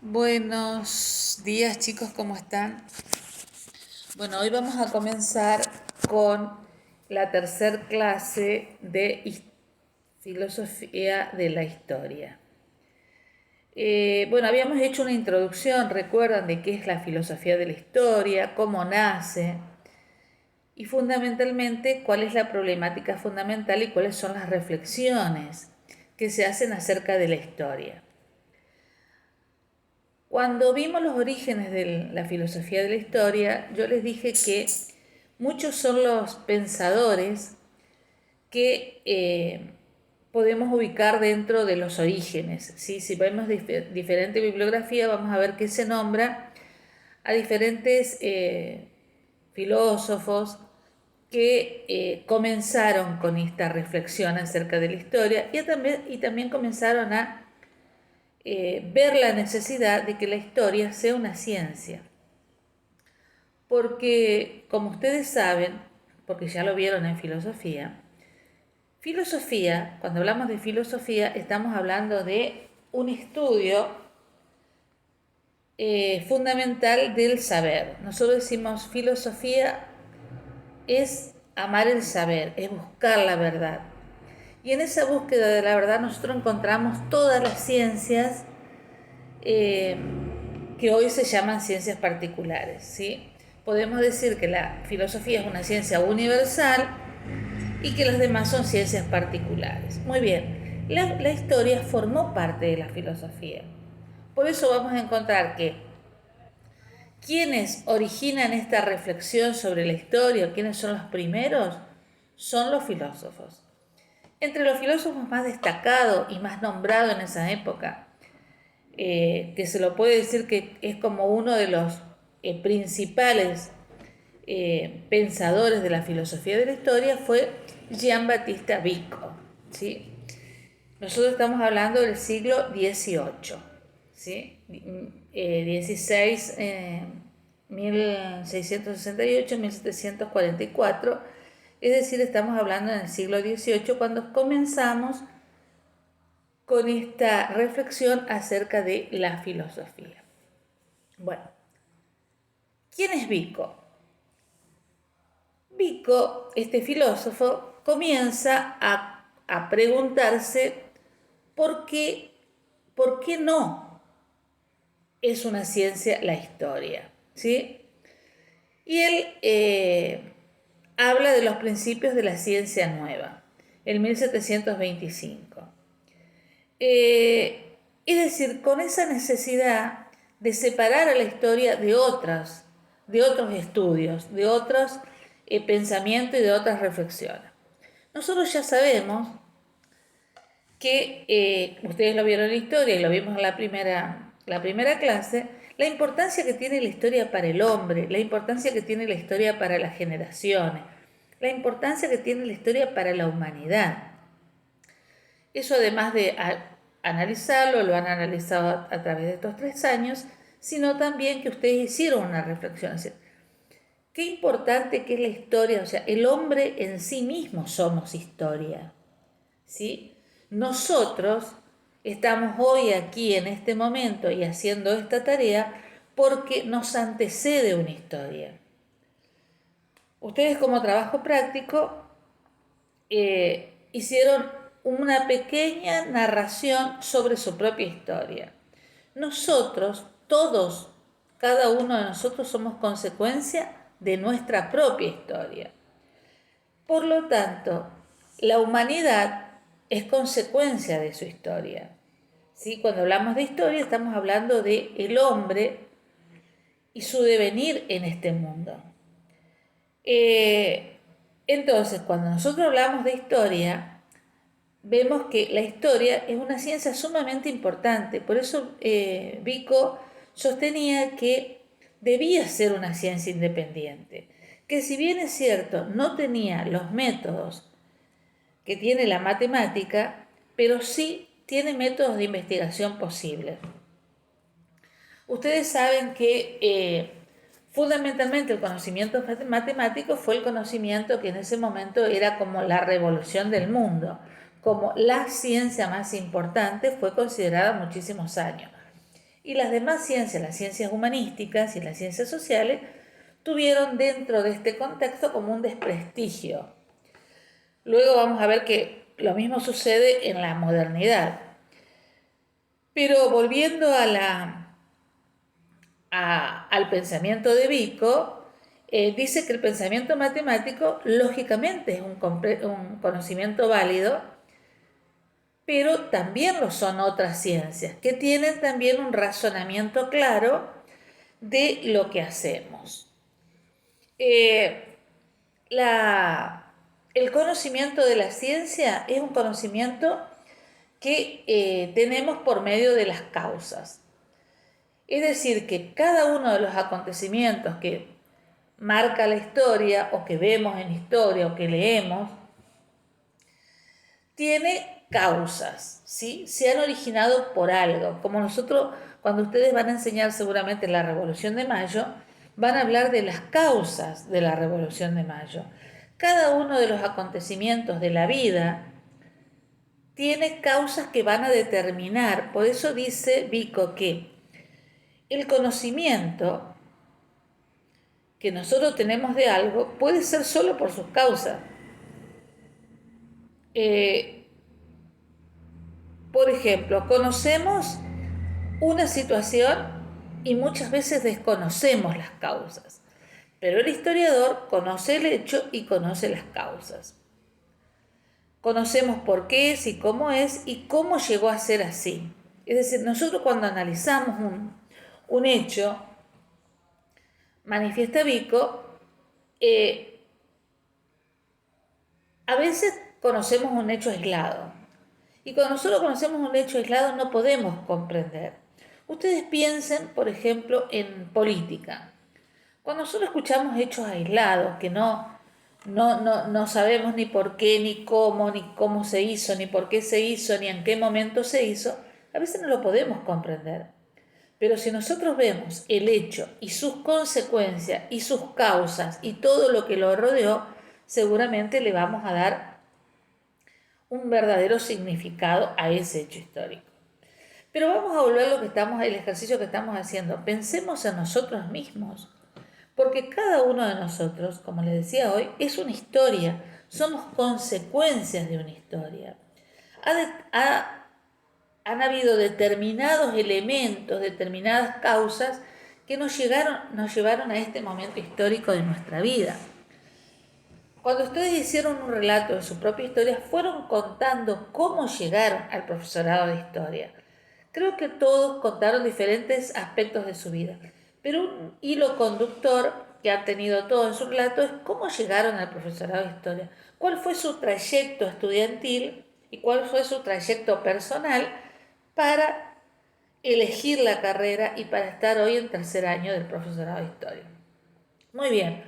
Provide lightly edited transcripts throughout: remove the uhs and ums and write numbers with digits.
Buenos días chicos, ¿cómo están? Bueno, hoy vamos a comenzar con la tercer clase de filosofía de la historia. Bueno, habíamos hecho una introducción, recuerdan, de qué es la filosofía de la historia, cómo nace y fundamentalmente cuál es la problemática fundamental y cuáles son las reflexiones que se hacen acerca de la historia. Cuando vimos los orígenes de la filosofía de la historia, yo les dije que muchos son los pensadores que podemos ubicar dentro de los orígenes. ¿Sí? Si vemos diferente bibliografía, vamos a ver que se nombra a diferentes filósofos que comenzaron con esta reflexión acerca de la historia y también comenzaron a ver la necesidad de que la historia sea una ciencia. Porque, como ustedes saben, porque ya lo vieron en filosofía, cuando hablamos de filosofía, estamos hablando de un estudio fundamental del saber. Nosotros decimos filosofía es amar el saber, es buscar la verdad. Y en esa búsqueda de la verdad nosotros encontramos todas las ciencias que hoy se llaman ciencias particulares. ¿Sí? Podemos decir que la filosofía es una ciencia universal y que las demás son ciencias particulares. Muy bien, la historia formó parte de la filosofía. Por eso vamos a encontrar que quienes originan esta reflexión sobre la historia, quienes son los primeros, son los filósofos. Entre los filósofos más destacados y más nombrados en esa época, que se lo puede decir que es como uno de los principales pensadores de la filosofía de la historia, fue Giambattista Vico. ¿Sí? Nosotros estamos hablando del siglo XVIII, ¿sí? 16, 1668, 1744, es decir, estamos hablando en el siglo XVIII cuando comenzamos con esta reflexión acerca de la filosofía. Bueno, ¿quién es Vico? Vico, este filósofo, comienza a preguntarse por qué no es una ciencia la historia, ¿sí? Y él habla de los principios de la ciencia nueva, en 1725. Es decir, con esa necesidad de separar a la historia de otros estudios, de otros pensamientos y de otras reflexiones. Nosotros ya sabemos que, ustedes lo vieron en la historia y lo vimos en la primera clase, la importancia que tiene la historia para el hombre, la importancia que tiene la historia para las generaciones, la importancia que tiene la historia para la humanidad. Eso, además de analizarlo, lo han analizado a través de estos 3 años, sino también que ustedes hicieron una reflexión. Es decir, qué importante que es la historia, o sea, el hombre en sí mismo somos historia, ¿sí? Nosotros estamos hoy aquí en este momento y haciendo esta tarea porque nos antecede una historia. Ustedes, como trabajo práctico, hicieron una pequeña narración sobre su propia historia. Nosotros, todos, cada uno de nosotros somos consecuencia de nuestra propia historia. Por lo tanto, la humanidad es consecuencia de su historia. ¿Sí? Cuando hablamos de historia estamos hablando de el hombre y su devenir en este mundo. Entonces, cuando nosotros hablamos de historia, vemos que la historia es una ciencia sumamente importante. Por eso Vico sostenía que debía ser una ciencia independiente, que si bien es cierto, no tenía los métodos que tiene la matemática, pero sí tiene métodos de investigación posibles. Ustedes saben que fundamentalmente el conocimiento matemático fue el conocimiento que en ese momento era como la revolución del mundo, como la ciencia más importante, fue considerada muchísimos años. y las demás ciencias, las ciencias humanísticas y las ciencias sociales, tuvieron dentro de este contexto como un desprestigio. Luego vamos a ver que lo mismo sucede en la modernidad. Pero volviendo al pensamiento de Vico, dice que el pensamiento matemático lógicamente es un conocimiento válido, pero también lo son otras ciencias, que tienen también un razonamiento claro de lo que hacemos. El conocimiento de la ciencia es un conocimiento que tenemos por medio de las causas. Es decir, que cada uno de los acontecimientos que marca la historia o que vemos en historia o que leemos, tiene causas, ¿sí? Se han originado por algo. Como nosotros, cuando ustedes van a enseñar seguramente la Revolución de Mayo, van a hablar de las causas de la Revolución de Mayo. Cada uno de los acontecimientos de la vida tiene causas que van a determinar. Por eso dice Vico que el conocimiento que nosotros tenemos de algo puede ser solo por sus causas. Por ejemplo, conocemos una situación y muchas veces desconocemos las causas, pero el historiador conoce el hecho y conoce las causas. Conocemos por qué es y cómo llegó a ser así. Es decir, nosotros cuando analizamos un hecho, manifiesta Vico, a veces conocemos un hecho aislado. Y cuando nosotros conocemos un hecho aislado no podemos comprender. Ustedes piensen, por ejemplo, en política. Cuando nosotros escuchamos hechos aislados que no sabemos ni por qué, ni cómo se hizo, ni por qué se hizo, ni en qué momento se hizo, a veces no lo podemos comprender. Pero si nosotros vemos el hecho y sus consecuencias y sus causas y todo lo que lo rodeó, seguramente le vamos a dar un verdadero significado a ese hecho histórico. Pero vamos a volver a el ejercicio que estamos haciendo. Pensemos en nosotros mismos, porque cada uno de nosotros, como les decía hoy, es una historia. Somos consecuencias de una historia. Han habido determinados elementos, determinadas causas que nos llevaron a este momento histórico de nuestra vida. Cuando ustedes hicieron un relato de su propia historia, fueron contando cómo llegaron al profesorado de historia. Creo que todos contaron diferentes aspectos de su vida, pero un hilo conductor que han tenido todos en su relato es cómo llegaron al profesorado de historia, cuál fue su trayecto estudiantil y cuál fue su trayecto personal para elegir la carrera y para estar hoy en tercer año del profesorado de historia. Muy bien,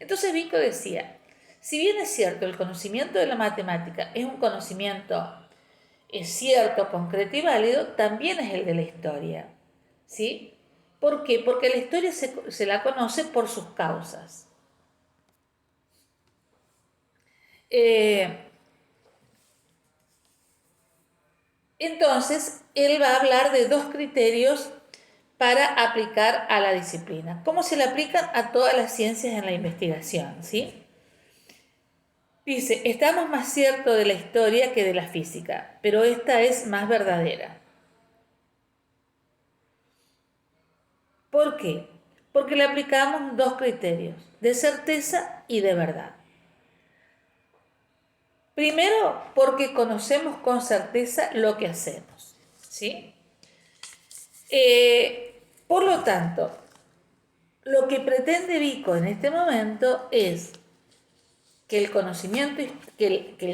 entonces Vico decía, si bien es cierto, el conocimiento de la matemática es un conocimiento cierto, concreto y válido, también es el de la historia. ¿Sí? ¿Por qué? Porque la historia se la conoce por sus causas. Entonces, él va a hablar de dos criterios para aplicar a la disciplina. ¿Cómo se le aplican a todas las ciencias en la investigación? ¿Sí? Dice, estamos más ciertos de la historia que de la física, pero esta es más verdadera. ¿Por qué? Porque le aplicamos dos criterios, de certeza y de verdad. Primero, porque conocemos con certeza lo que hacemos, ¿sí? Por lo tanto, lo que pretende Vico en este momento es que el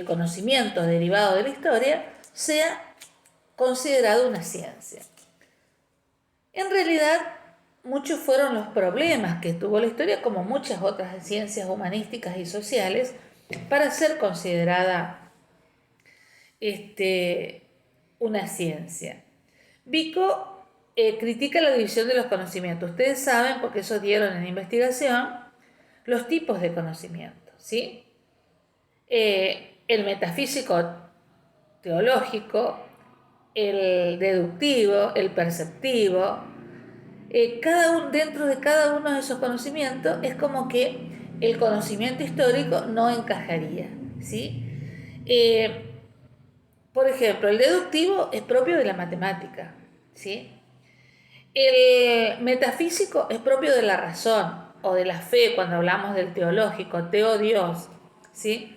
conocimiento derivado de la historia sea considerado una ciencia. En realidad, muchos fueron los problemas que tuvo la historia, como muchas otras ciencias humanísticas y sociales, para ser considerada una ciencia. Vico critica la división de los conocimientos. Ustedes saben, porque eso dieron en investigación, los tipos de conocimiento, ¿sí? El metafísico teológico, el deductivo, el perceptivo, dentro de cada uno de esos conocimientos es como que el conocimiento histórico no encajaría, ¿sí? Por ejemplo, el deductivo es propio de la matemática, ¿sí? El metafísico es propio de la razón o de la fe cuando hablamos del teológico, teo Dios, ¿sí?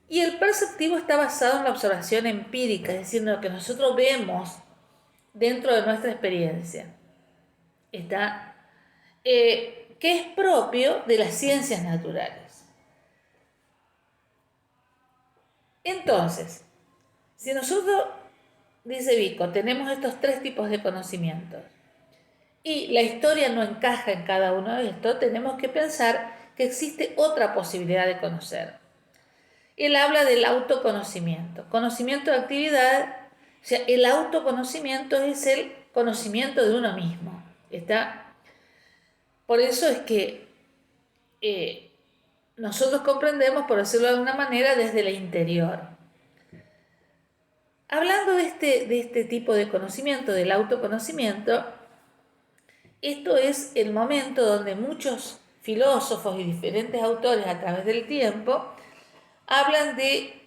Y el perceptivo está basado en la observación empírica, es decir, en lo que nosotros vemos dentro de nuestra experiencia. Está, que es propio de las ciencias naturales. Entonces, si nosotros, dice Vico, tenemos estos tres tipos de conocimientos y la historia no encaja en cada uno de estos, tenemos que pensar que existe otra posibilidad de conocer. Él habla del autoconocimiento. Conocimiento de actividad, o sea, el autoconocimiento es el conocimiento de uno mismo. ¿Está? Por eso es que nosotros comprendemos, por decirlo de alguna manera, desde el interior. Hablando de este tipo de conocimiento, del autoconocimiento, esto es el momento donde muchos filósofos y diferentes autores a través del tiempo hablan de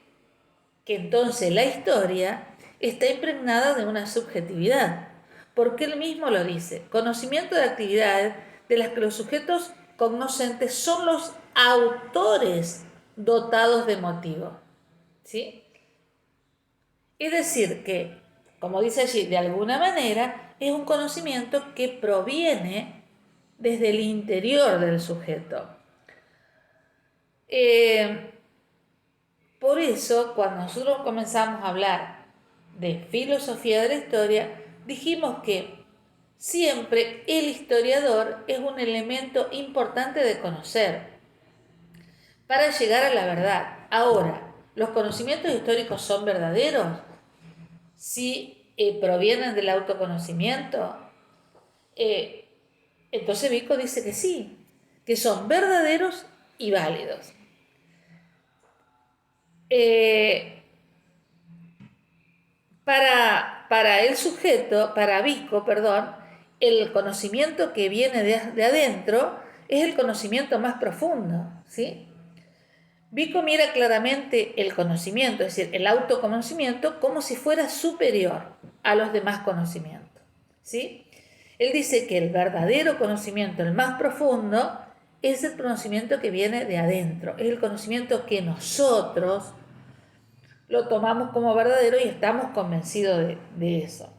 que entonces la historia está impregnada de una subjetividad, porque él mismo lo dice, conocimiento de actividades de las que los sujetos cognoscentes son los autores dotados de motivo, ¿sí? Es decir que, como dice allí, de alguna manera es un conocimiento que proviene desde el interior del sujeto. Por eso, cuando nosotros comenzamos a hablar de filosofía de la historia, dijimos que siempre el historiador es un elemento importante de conocer para llegar a la verdad. Ahora, ¿los conocimientos históricos son verdaderos? Si provienen del autoconocimiento. Entonces Vico dice que sí, que son verdaderos y válidos. Para el sujeto, para Vico, perdón, el conocimiento que viene de adentro es el conocimiento más profundo, ¿sí? Vico mira claramente el conocimiento, es decir, el autoconocimiento, como si fuera superior a los demás conocimientos, ¿sí? Él dice que el verdadero conocimiento, el más profundo, es el conocimiento que viene de adentro, es el conocimiento que nosotros lo tomamos como verdadero y estamos convencidos de eso.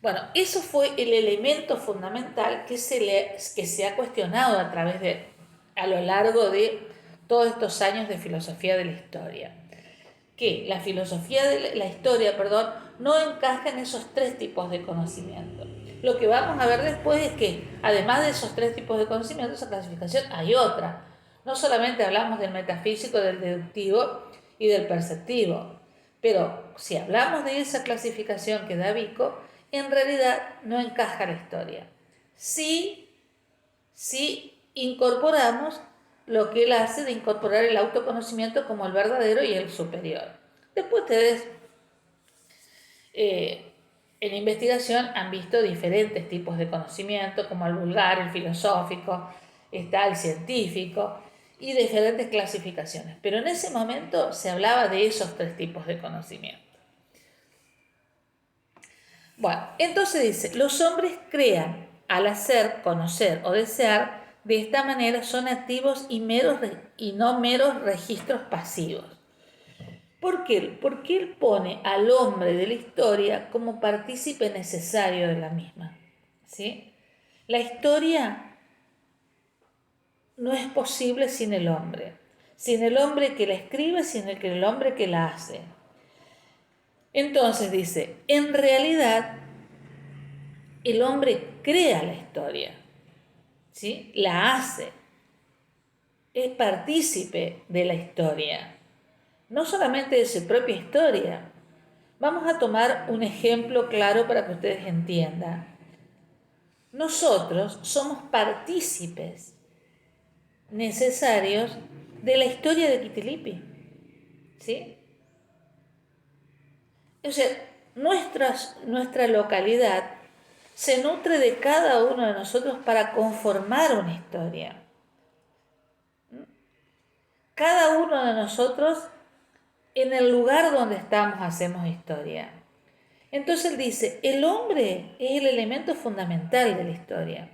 Bueno, eso fue el elemento fundamental que se ha cuestionado a lo largo de todos estos años de filosofía de la historia. Que la filosofía de la historia, no encaja en esos tres tipos de conocimiento. Lo que vamos a ver después es que, además de esos tres tipos de conocimiento, esa clasificación hay otra. No solamente hablamos del metafísico, del deductivo y del perceptivo, pero si hablamos de esa clasificación que da Vico, en realidad no encaja la historia. Sí incorporamos lo que él hace de incorporar el autoconocimiento como el verdadero y el superior. Después ustedes en investigación han visto diferentes tipos de conocimiento, como el vulgar, el filosófico, está el científico y diferentes clasificaciones. Pero en ese momento se hablaba de esos tres tipos de conocimiento. Bueno, entonces dice, los hombres crean al hacer, conocer o desear, de esta manera son activos y no meros registros pasivos. ¿Por qué? Porque él pone al hombre de la historia como partícipe necesario de la misma, ¿sí? La historia no es posible sin el hombre que la escribe, sin el hombre que la hace. Entonces dice, en realidad el hombre crea la historia, ¿sí? La hace, es partícipe de la historia, no solamente de su propia historia. Vamos a tomar un ejemplo claro para que ustedes entiendan. Nosotros somos partícipes necesarios de la historia de Quitilipi, ¿sí? O sea, nuestra localidad se nutre de cada uno de nosotros para conformar una historia. Cada uno de nosotros, en el lugar donde estamos, hacemos historia. Entonces él dice, el hombre es el elemento fundamental de la historia.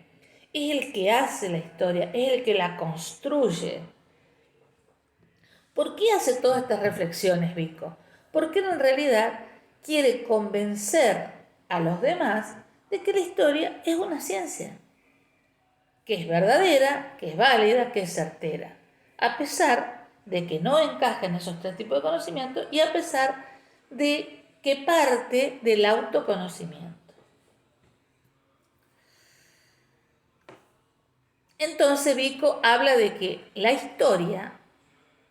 Es el que hace la historia, es el que la construye. ¿Por qué hace todas estas reflexiones, Vico? Porque en realidad quiere convencer a los demás de que la historia es una ciencia, que es verdadera, que es válida, que es certera, a pesar de que no encaja en esos tres tipos de conocimientos y a pesar de que parte del autoconocimiento. Entonces Vico habla de que la historia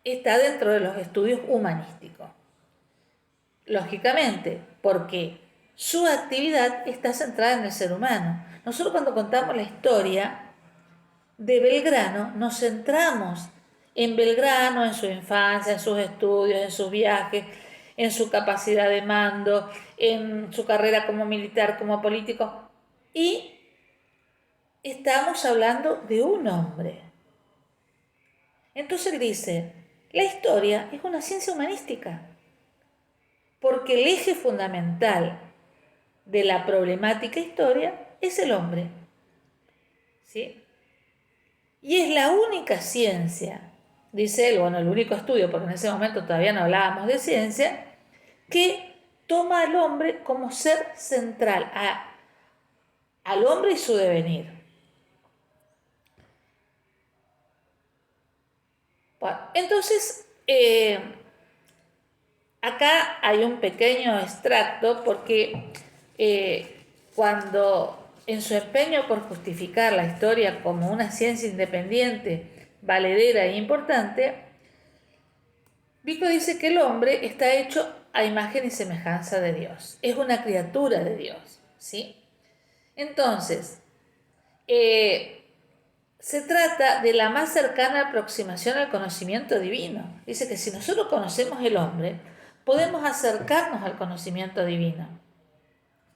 está dentro de los estudios humanísticos. Lógicamente, porque su actividad está centrada en el ser humano. Nosotros cuando contamos la historia de Belgrano, nos centramos en Belgrano, en su infancia, en sus estudios, en sus viajes, en su capacidad de mando, en su carrera como militar, como político. Y estamos hablando de un hombre. Entonces él dice, la historia es una ciencia humanística, porque el eje fundamental de la problemática historia es el hombre. ¿Sí? Y es la única ciencia, dice él, bueno, el único estudio, porque en ese momento todavía no hablábamos de ciencia, que toma al hombre como ser central, al hombre y su devenir. Bueno, entonces, acá hay un pequeño extracto porque cuando en su empeño por justificar la historia como una ciencia independiente, valedera e importante, Vico dice que el hombre está hecho a imagen y semejanza de Dios, es una criatura de Dios, ¿sí? Entonces, se trata de la más cercana aproximación al conocimiento divino. Dice que si nosotros conocemos el hombre, podemos acercarnos al conocimiento divino.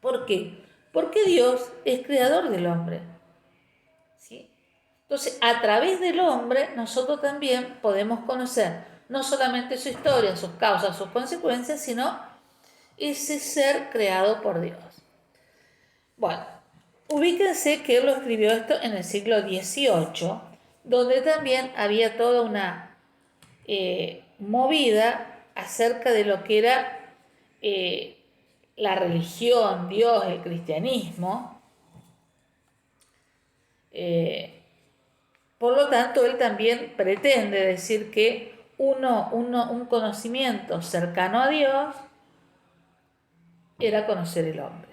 ¿Por qué? Porque Dios es creador del hombre. ¿Sí? Entonces, a través del hombre, nosotros también podemos conocer no solamente su historia, sus causas, sus consecuencias, sino ese ser creado por Dios. Bueno, ubíquense que él lo escribió esto en el siglo XVIII, donde también había toda una movida acerca de lo que era la religión, Dios, el cristianismo. Por lo tanto, él también pretende decir que un conocimiento cercano a Dios era conocer el hombre.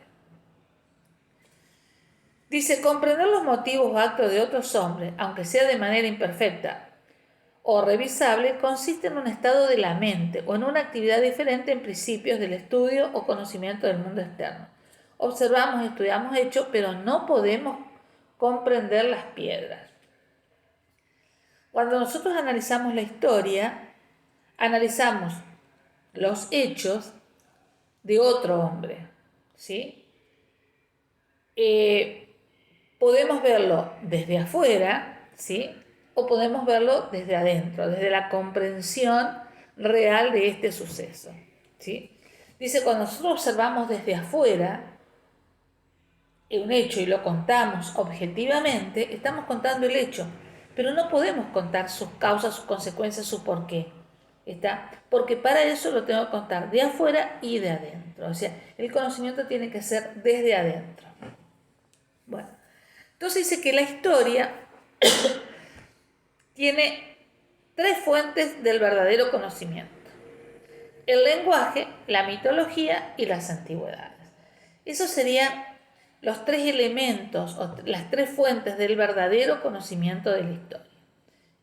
Dice, comprender los motivos o actos de otros hombres, aunque sea de manera imperfecta o revisable, consiste en un estado de la mente o en una actividad diferente en principios del estudio o conocimiento del mundo externo. Observamos, estudiamos hechos, pero no podemos comprender las piedras. Cuando nosotros analizamos la historia, analizamos los hechos de otro hombre, ¿sí? Podemos verlo desde afuera, ¿sí? O podemos verlo desde adentro, desde la comprensión real de este suceso, ¿sí? Dice, cuando nosotros observamos desde afuera un hecho y lo contamos objetivamente, estamos contando el hecho, pero no podemos contar sus causas, sus consecuencias, su porqué. ¿Está? Porque para eso lo tengo que contar de afuera y de adentro. O sea, el conocimiento tiene que ser desde adentro. Bueno, entonces dice que la historia tiene tres fuentes del verdadero conocimiento: el lenguaje, la mitología y las antigüedades. Esos serían los tres elementos o las tres fuentes del verdadero conocimiento de la historia: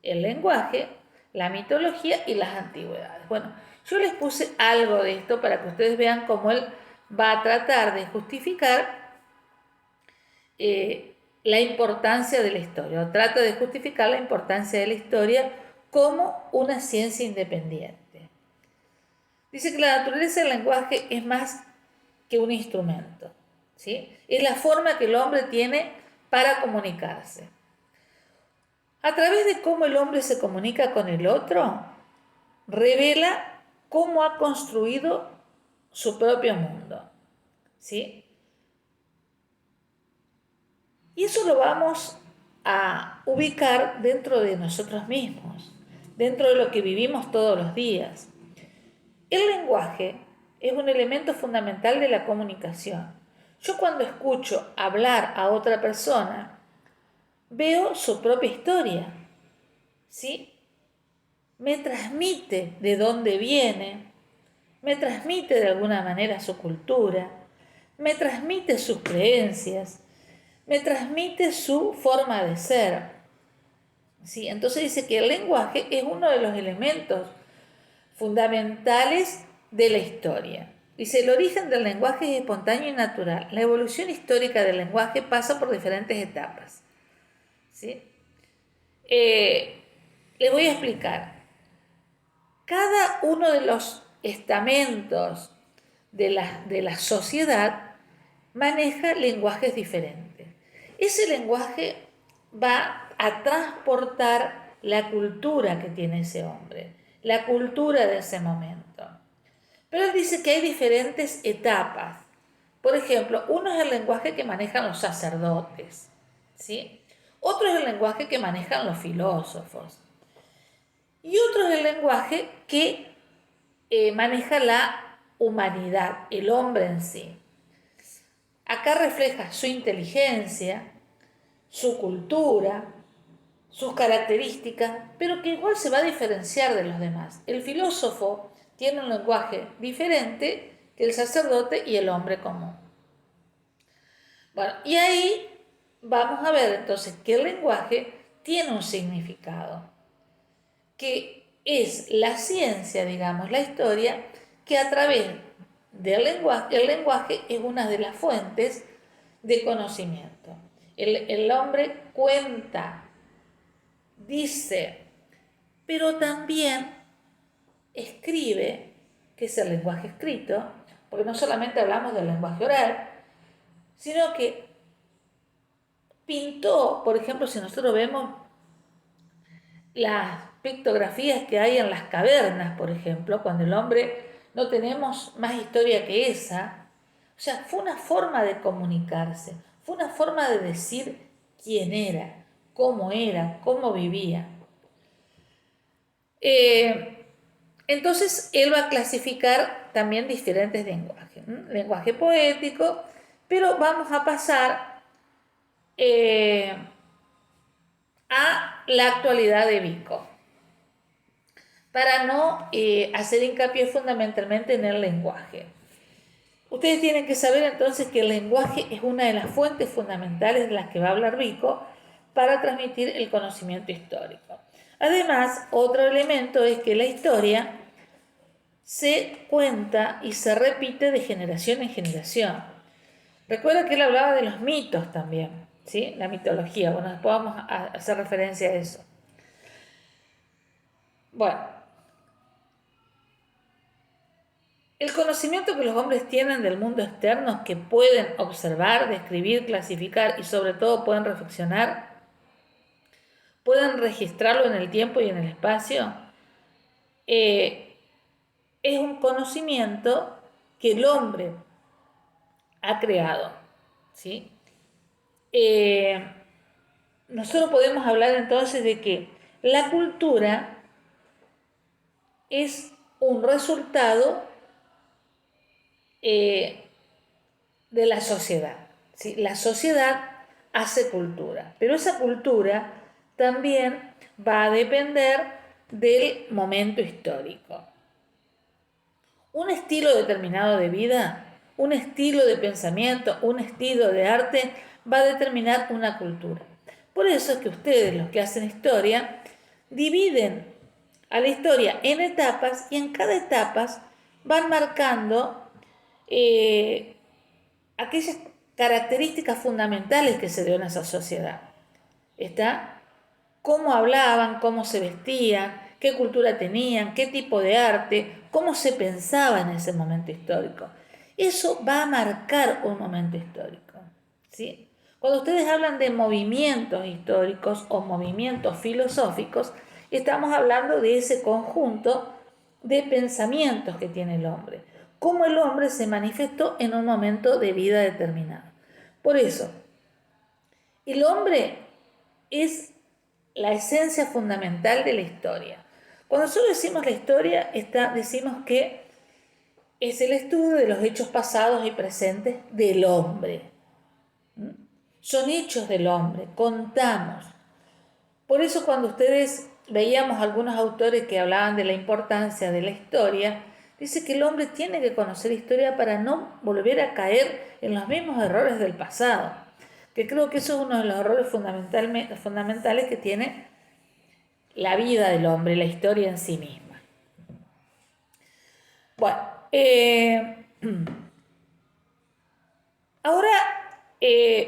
el lenguaje, la mitología y las antigüedades. Bueno, yo les puse algo de esto para que ustedes vean cómo él va a tratar de justificar la importancia de la historia, o trata de justificar la importancia de la historia como una ciencia independiente. Dice que la naturaleza del lenguaje es más que un instrumento. ¿sí? Es la forma que el hombre tiene para comunicarse. A través de cómo el hombre se comunica con el otro, revela cómo ha construido su propio mundo, ¿sí? Y eso lo vamos a ubicar dentro de nosotros mismos, dentro de lo que vivimos todos los días. El lenguaje es un elemento fundamental de la comunicación. Yo cuando escucho hablar a otra persona, veo su propia historia, ¿sí? Me transmite de dónde viene, me transmite de alguna manera su cultura, me transmite sus creencias, me transmite su forma de ser. ¿Sí? Entonces dice que el lenguaje es uno de los elementos fundamentales de la historia. Dice, el origen del lenguaje es espontáneo y natural. La evolución histórica del lenguaje pasa por diferentes etapas. ¿Sí? Les voy a explicar. Cada uno de los estamentos de la sociedad maneja lenguajes diferentes. Ese lenguaje va a transportar la cultura que tiene ese hombre, la cultura de ese momento. Pero él dice que hay diferentes etapas. Por ejemplo, uno es el lenguaje que manejan los sacerdotes, ¿sí? Otro es el lenguaje que manejan los filósofos. Y otro es el lenguaje que maneja la humanidad, el hombre en sí. Acá refleja su inteligencia, su cultura, sus características, pero que igual se va a diferenciar de los demás. El filósofo tiene un lenguaje diferente que el sacerdote y el hombre común. Bueno, y ahí vamos a ver entonces que el lenguaje tiene un significado, que es la ciencia, digamos, la historia, que a través del lenguaje, el lenguaje es una de las fuentes de conocimiento. El hombre cuenta, dice, pero también escribe, que es el lenguaje escrito, porque no solamente hablamos del lenguaje oral, sino que pintó, por ejemplo, si nosotros vemos las pictografías que hay en las cavernas, por ejemplo, cuando el hombre no tenemos más historia que esa, o sea, fue una forma de comunicarse, fue una forma de decir quién era, cómo vivía. Entonces, él va a clasificar también diferentes lenguajes, lenguaje poético, pero vamos a pasar a la actualidad de Vico, para no hacer hincapié fundamentalmente en el lenguaje. Ustedes tienen que saber entonces que el lenguaje es una de las fuentes fundamentales de las que va a hablar Vico para transmitir el conocimiento histórico. Además, otro elemento es que la historia se cuenta y se repite de generación en generación. Recuerda que él hablaba de los mitos también, ¿sí? La mitología. Bueno, después vamos a hacer referencia a eso. Bueno, el conocimiento que los hombres tienen del mundo externo, que pueden observar, describir, clasificar y sobre todo pueden reflexionar, pueden registrarlo en el tiempo y en el espacio, es un conocimiento que el hombre ha creado, ¿sí? Nosotros podemos hablar entonces de que la cultura es un resultado de la sociedad, ¿sí? La sociedad hace cultura, pero esa cultura también va a depender del momento histórico. Un estilo determinado de vida, un estilo de pensamiento, un estilo de arte va a determinar una cultura. Por eso es que ustedes, los que hacen historia, dividen a la historia en etapas y en cada etapa van marcando aquellas características fundamentales que se dio en esa sociedad. ¿Está? Cómo hablaban, cómo se vestían, qué cultura tenían, qué tipo de arte, cómo se pensaba en ese momento histórico. Eso va a marcar un momento histórico, ¿sí? Cuando ustedes hablan de movimientos históricos o movimientos filosóficos, estamos hablando de ese conjunto de pensamientos que tiene el hombre, cómo el hombre se manifestó en un momento de vida determinado. Por eso, el hombre es la esencia fundamental de la historia. Cuando nosotros decimos la historia, decimos que es el estudio de los hechos pasados y presentes del hombre. Son hechos del hombre, contamos. Por eso cuando ustedes veíamos algunos autores que hablaban de la importancia de la historia, dice que el hombre tiene que conocer historia para no volver a caer en los mismos errores del pasado, que creo que eso es uno de los errores fundamentales que tiene la vida del hombre, la historia en sí misma. Bueno, ahora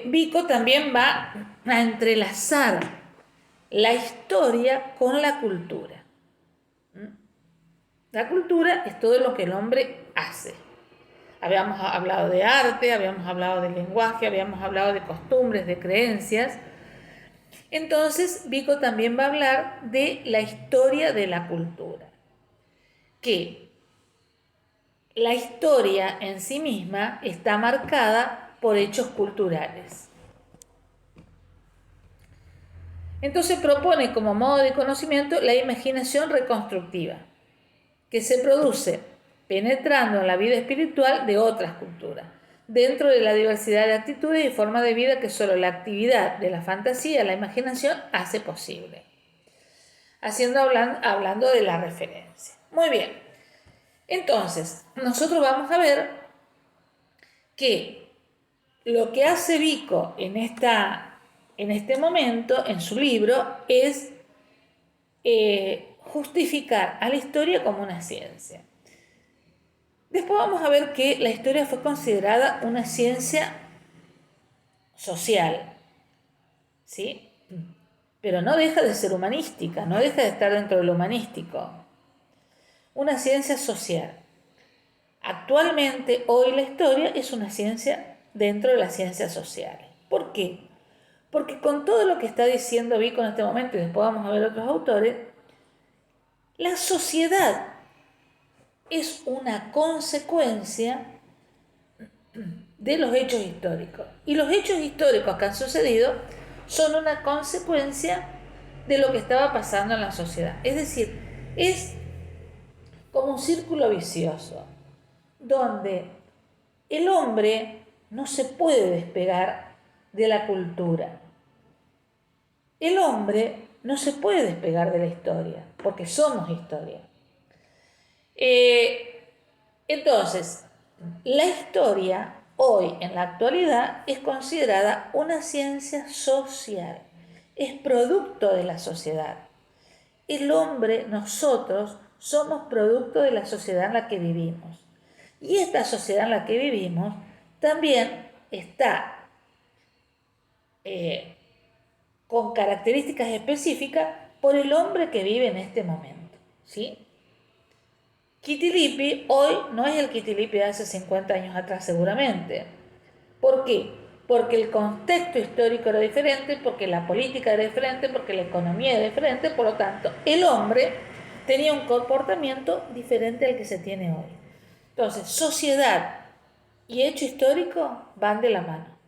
Vico también va a entrelazar la historia con la cultura. La cultura es todo lo que el hombre hace. Habíamos hablado de arte, habíamos hablado de lenguaje, habíamos hablado de costumbres, de creencias. Entonces, Vico también va a hablar de la historia de la cultura. Que la historia en sí misma está marcada por hechos culturales. Entonces propone como modo de conocimiento la imaginación reconstructiva, que se produce penetrando en la vida espiritual de otras culturas, dentro de la diversidad de actitudes y formas de vida que solo la actividad de la fantasía, la imaginación, hace posible. Hablando de la referencia. Muy bien. Entonces, nosotros vamos a ver que lo que hace Vico en este momento, en su libro, es justificar a la historia como una ciencia. Después vamos a ver que la historia fue considerada una ciencia social, ¿sí? Pero no deja de ser humanística, no deja de estar dentro de lo humanístico. Una ciencia social. Actualmente, hoy la historia es una ciencia dentro de las ciencias sociales. ¿Por qué? Porque con todo lo que está diciendo Vico en este momento, y después vamos a ver otros autores, la sociedad es una consecuencia de los hechos históricos. Y los hechos históricos que han sucedido son una consecuencia de lo que estaba pasando en la sociedad. Es decir, es como un círculo vicioso, donde el hombre no se puede despegar de la cultura. El hombre no se puede despegar de la historia, porque somos historia. Entonces, la historia hoy, en la actualidad, es considerada una ciencia social. Es producto de la sociedad. El hombre, nosotros, somos producto de la sociedad en la que vivimos. Y esta sociedad en la que vivimos también está con características específicas por el hombre que vive en este momento, ¿sí? Kitilipi hoy no es el Kitilipi de hace 50 años atrás seguramente. ¿Por qué? Porque el contexto histórico era diferente, porque la política era diferente, porque la economía era diferente, por lo tanto, el hombre tenía un comportamiento diferente al que se tiene hoy. Entonces, sociedad y hecho histórico van de la mano.